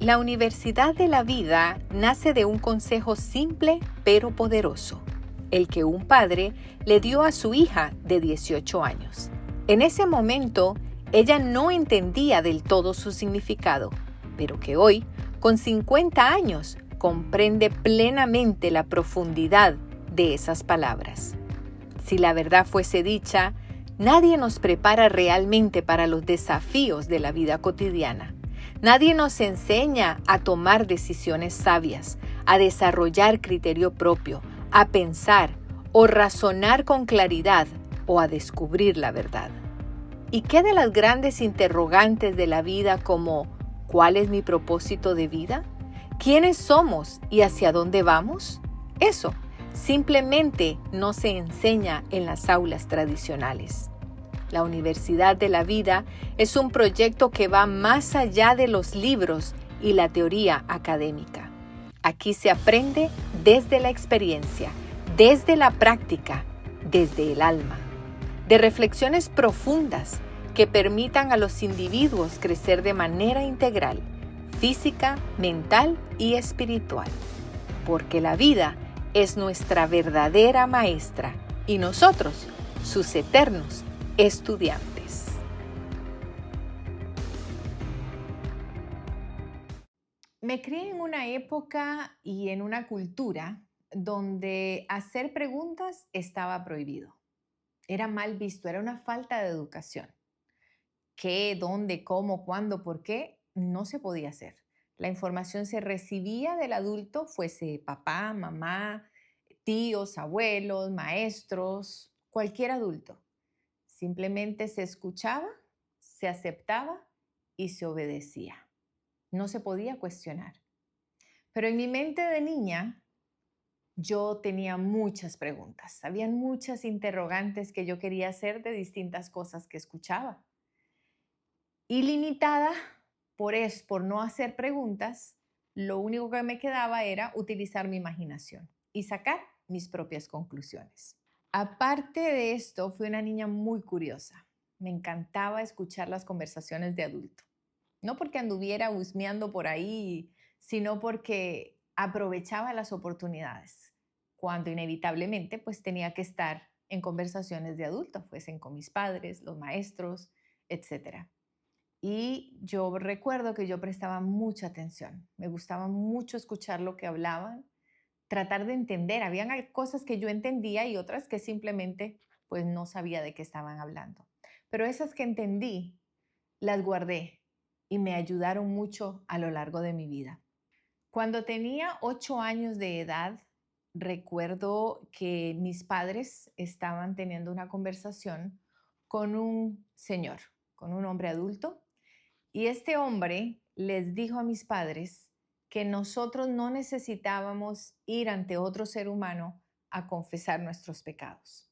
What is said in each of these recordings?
La Universidad de la Vida nace de un consejo simple pero poderoso, el que un padre le dio a su hija de 18 años. En ese momento, ella no entendía del todo su significado, pero que hoy, con 50 años, comprende plenamente la profundidad de esas palabras. Si la verdad fuese dicha, nadie nos prepara realmente para los desafíos de la vida cotidiana. Nadie nos enseña a tomar decisiones sabias, a desarrollar criterio propio, a pensar o razonar con claridad o a descubrir la verdad. ¿Y qué de las grandes interrogantes de la vida como ¿cuál es mi propósito de vida? ¿Quiénes somos y hacia dónde vamos? Eso simplemente no se enseña en las aulas tradicionales. La Universidad de la Vida es un proyecto que va más allá de los libros y la teoría académica. Aquí se aprende desde la experiencia, desde la práctica, desde el alma, de reflexiones profundas que permitan a los individuos crecer de manera integral, física, mental y espiritual. Porque la vida es nuestra verdadera maestra y nosotros, sus eternos estudiantes. Me crié en una época y en una cultura donde hacer preguntas estaba prohibido. Era mal visto, era una falta de educación. ¿Qué, dónde, cómo, cuándo, por qué? No se podía hacer. La información se recibía del adulto, fuese papá, mamá, tíos, abuelos, maestros, cualquier adulto. Simplemente se escuchaba, se aceptaba y se obedecía. No se podía cuestionar. Pero en mi mente de niña, yo tenía muchas preguntas. Habían muchas interrogantes que yo quería hacer de distintas cosas que escuchaba. Y limitada por no hacer preguntas, lo único que me quedaba era utilizar mi imaginación y sacar mis propias conclusiones. Aparte de esto, fui una niña muy curiosa. Me encantaba escuchar las conversaciones de adulto. No porque anduviera husmeando por ahí, sino porque aprovechaba las oportunidades, cuando inevitablemente pues tenía que estar en conversaciones de adulto, fuesen con mis padres, los maestros, etc. Y yo recuerdo que yo prestaba mucha atención. Me gustaba mucho escuchar lo que hablaban, tratar de entender. Habían cosas que yo entendía y otras que simplemente pues no sabía de qué estaban hablando. Pero esas que entendí, las guardé y me ayudaron mucho a lo largo de mi vida. Cuando tenía 8 años de edad, recuerdo que mis padres estaban teniendo una conversación con un señor, con un hombre adulto, y este hombre les dijo a mis padres que nosotros no necesitábamos ir ante otro ser humano a confesar nuestros pecados,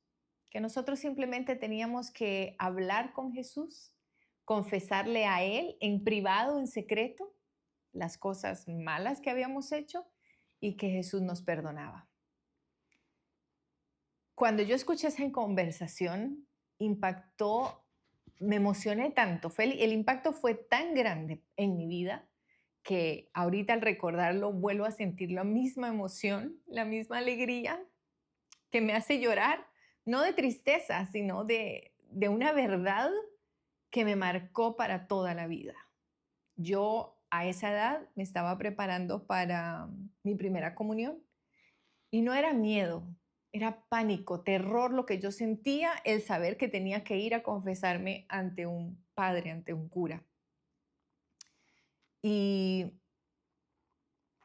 que nosotros simplemente teníamos que hablar con Jesús, confesarle a Él en privado, en secreto, las cosas malas que habíamos hecho y que Jesús nos perdonaba. Cuando yo escuché esa conversación, impactó, me emocioné tanto, el impacto fue tan grande en mi vida que ahorita al recordarlo vuelvo a sentir la misma emoción, la misma alegría que me hace llorar, no de tristeza, sino de una verdad que me marcó para toda la vida. Yo a esa edad me estaba preparando para mi primera comunión y no era miedo, era pánico, terror lo que yo sentía, el saber que tenía que ir a confesarme ante un padre, ante un cura. Y,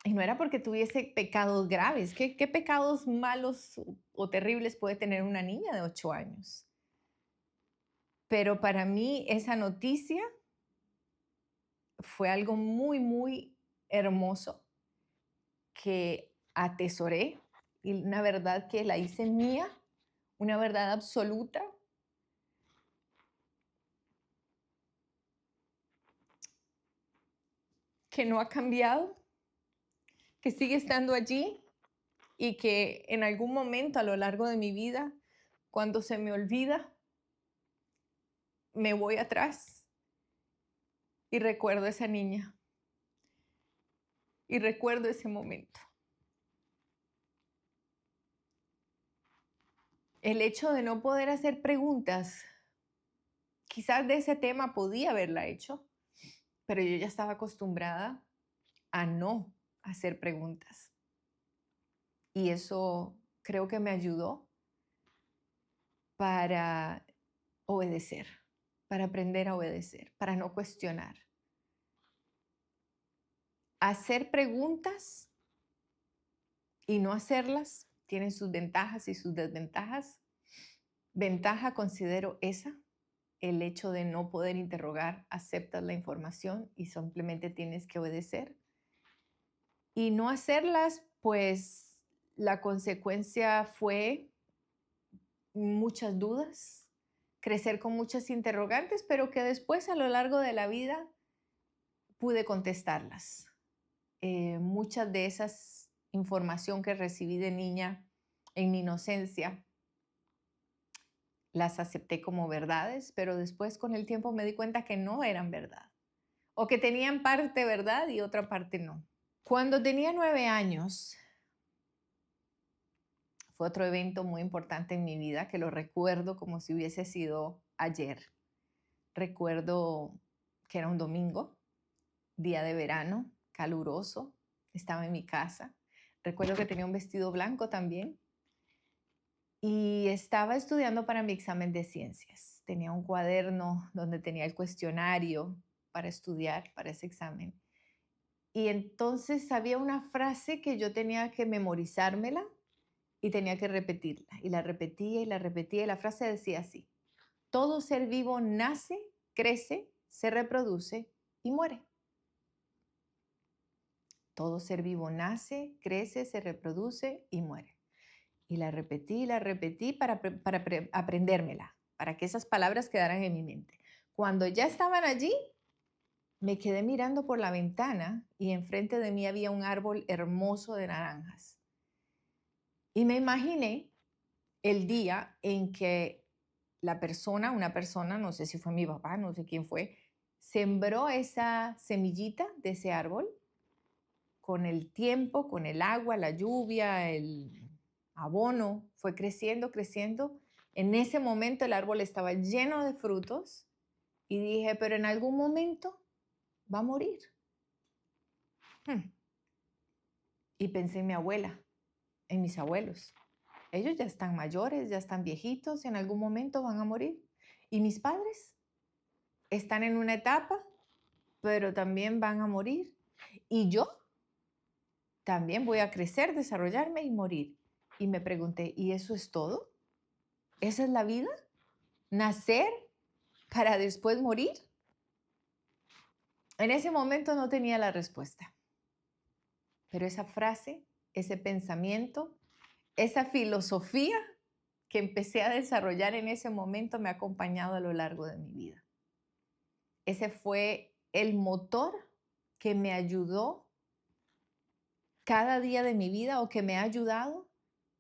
y no era porque tuviese pecados graves. ¿Qué pecados malos o terribles puede tener una niña de 8 años? Pero para mí esa noticia fue algo muy, muy hermoso que atesoré y una verdad que la hice mía, una verdad absoluta que no ha cambiado, que sigue estando allí y que en algún momento a lo largo de mi vida, cuando se me olvida, me voy atrás y recuerdo a esa niña Y recuerdo ese momento. El hecho de no poder hacer preguntas, quizás de ese tema podía haberla hecho, pero yo ya estaba acostumbrada a no hacer preguntas. Y eso creo que me ayudó para obedecer, para aprender a obedecer, para no cuestionar. Hacer preguntas y no hacerlas tiene sus ventajas y sus desventajas. Ventaja considero esa, el hecho de no poder interrogar, aceptas la información y simplemente tienes que obedecer. Y no hacerlas, pues la consecuencia fue muchas dudas, crecer con muchas interrogantes, pero que después a lo largo de la vida pude contestarlas. Muchas de esas información que recibí de niña en mi inocencia las acepté como verdades, pero después con el tiempo me di cuenta que no eran verdad o que tenían parte verdad y otra parte no. Cuando tenía 9 años, fue otro evento muy importante en mi vida que lo recuerdo como si hubiese sido ayer. Recuerdo que era un domingo, día de verano, caluroso, estaba en mi casa. Recuerdo que tenía un vestido blanco también y estaba estudiando para mi examen de ciencias. Tenía un cuaderno donde tenía el cuestionario para estudiar para ese examen. Y entonces había una frase que yo tenía que memorizármela y tenía que repetirla. Y la repetía y la repetía y la frase decía así: todo ser vivo nace, crece, se reproduce y muere. Todo ser vivo nace, crece, se reproduce y muere. Y la repetí para aprendérmela, para que esas palabras quedaran en mi mente. Cuando ya estaban allí, me quedé mirando por la ventana y enfrente de mí había un árbol hermoso de naranjas. Y me imaginé el día en que una persona, no sé si fue mi papá, no sé quién fue, sembró esa semillita de ese árbol con el tiempo, con el agua, la lluvia, el abono, fue creciendo, creciendo. En ese momento el árbol estaba lleno de frutos y dije, pero en algún momento va a morir. Y pensé en mi abuela, en mis abuelos. Ellos ya están mayores, ya están viejitos, en algún momento van a morir. Y mis padres están en una etapa, pero también van a morir. Y yo también voy a crecer, desarrollarme y morir. Y me pregunté, ¿y eso es todo? ¿Esa es la vida? ¿Nacer para después morir? En ese momento no tenía la respuesta. Pero esa frase, ese pensamiento, esa filosofía que empecé a desarrollar en ese momento me ha acompañado a lo largo de mi vida. Ese fue el motor que me ayudó cada día de mi vida o que me ha ayudado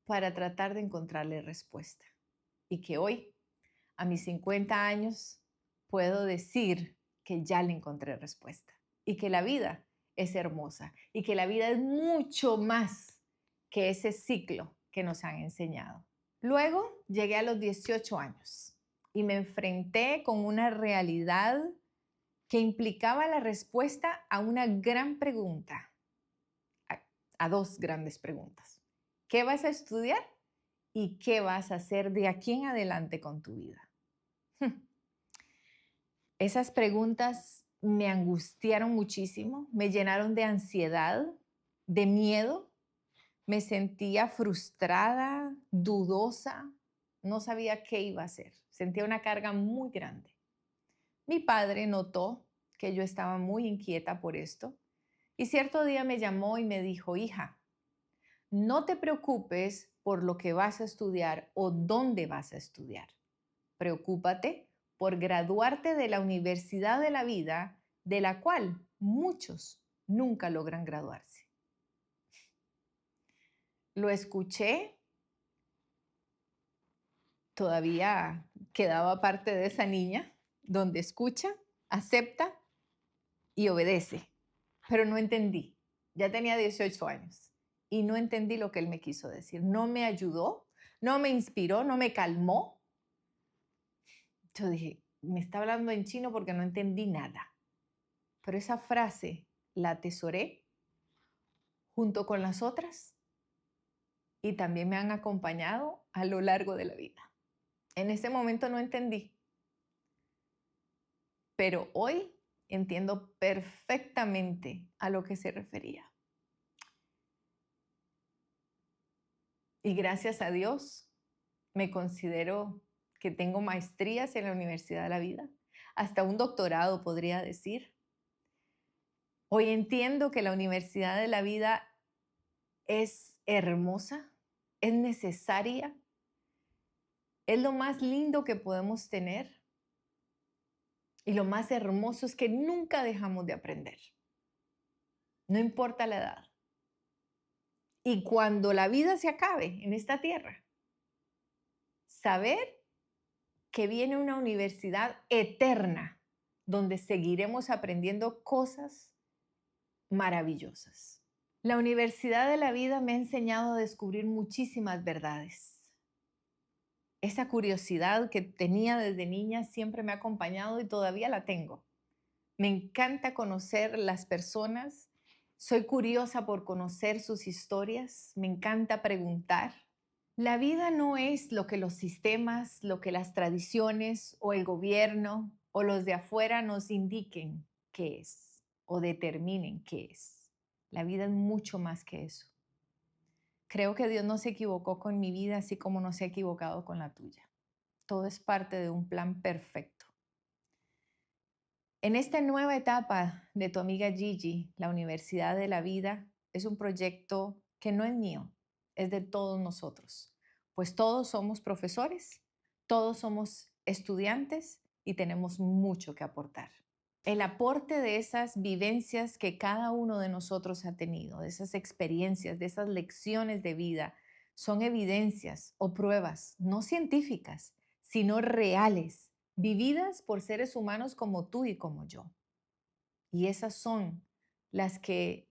para tratar de encontrarle respuesta. Y que hoy, a mis 50 años, puedo decir que ya le encontré respuesta. Y que la vida es hermosa. Y que la vida es mucho más que ese ciclo que nos han enseñado. Luego llegué a los 18 años y me enfrenté con una realidad que implicaba la respuesta a una gran pregunta, a dos grandes preguntas. ¿Qué vas a estudiar y qué vas a hacer de aquí en adelante con tu vida? Esas preguntas me angustiaron muchísimo, me llenaron de ansiedad, de miedo. Me sentía frustrada, dudosa, no sabía qué iba a hacer. Sentía una carga muy grande. Mi padre notó que yo estaba muy inquieta por esto y cierto día me llamó y me dijo, hija, no te preocupes por lo que vas a estudiar o dónde vas a estudiar. Preocúpate por graduarte de la universidad de la vida, de la cual muchos nunca logran graduarse. Lo escuché, todavía quedaba parte de esa niña, donde escucha, acepta y obedece, pero no entendí. Ya tenía 18 años y no entendí lo que él me quiso decir. No me ayudó, no me inspiró, no me calmó. Yo dije, me está hablando en chino porque no entendí nada. Pero esa frase la atesoré junto con las otras y también me han acompañado a lo largo de la vida. En ese momento no entendí, pero hoy entiendo perfectamente a lo que se refería. Y gracias a Dios me considero que tengo maestrías en la Universidad de la Vida, hasta un doctorado podría decir. Hoy entiendo que la Universidad de la Vida es hermosa, es necesaria, es lo más lindo que podemos tener y lo más hermoso es que nunca dejamos de aprender, no importa la edad. Y cuando la vida se acabe en esta tierra, saber que viene una universidad eterna donde seguiremos aprendiendo cosas maravillosas. La Universidad de la Vida me ha enseñado a descubrir muchísimas verdades. Esa curiosidad que tenía desde niña siempre me ha acompañado y todavía la tengo. Me encanta conocer las personas, soy curiosa por conocer sus historias, me encanta preguntar. La vida no es lo que los sistemas, lo que las tradiciones o el gobierno o los de afuera nos indiquen qué es o determinen qué es. La vida es mucho más que eso. Creo que Dios no se equivocó con mi vida, así como no se ha equivocado con la tuya. Todo es parte de un plan perfecto. En esta nueva etapa de tu amiga Gigi, la Universidad de la Vida es un proyecto que no es mío, es de todos nosotros, pues todos somos profesores, todos somos estudiantes y tenemos mucho que aportar. El aporte de esas vivencias que cada uno de nosotros ha tenido, de esas experiencias, de esas lecciones de vida, son evidencias o pruebas no científicas, sino reales, vividas por seres humanos como tú y como yo. Y esas son las que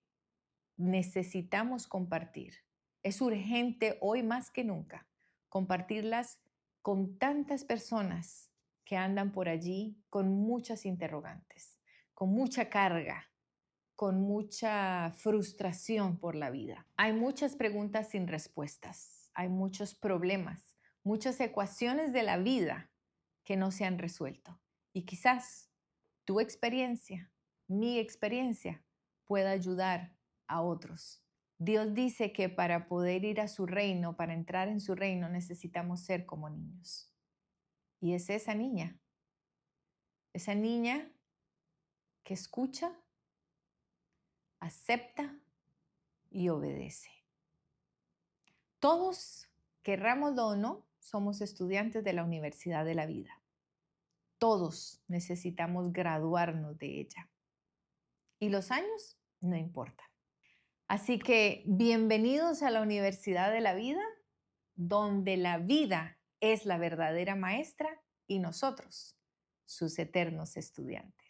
necesitamos compartir. Es urgente hoy más que nunca compartirlas con tantas personas que andan por allí con muchas interrogantes, con mucha carga, con mucha frustración por la vida. Hay muchas preguntas sin respuestas, hay muchos problemas, muchas ecuaciones de la vida que no se han resuelto. Y quizás tu experiencia, mi experiencia, pueda ayudar a otros. Dios dice que para poder ir a su reino, para entrar en su reino, necesitamos ser como niños. Y es esa niña que escucha, acepta y obedece. Todos, querrámoslo o no, somos estudiantes de la Universidad de la Vida. Todos necesitamos graduarnos de ella. Y los años no importan. Así que bienvenidos a la Universidad de la Vida, donde la vida es la verdadera maestra y nosotros, sus eternos estudiantes.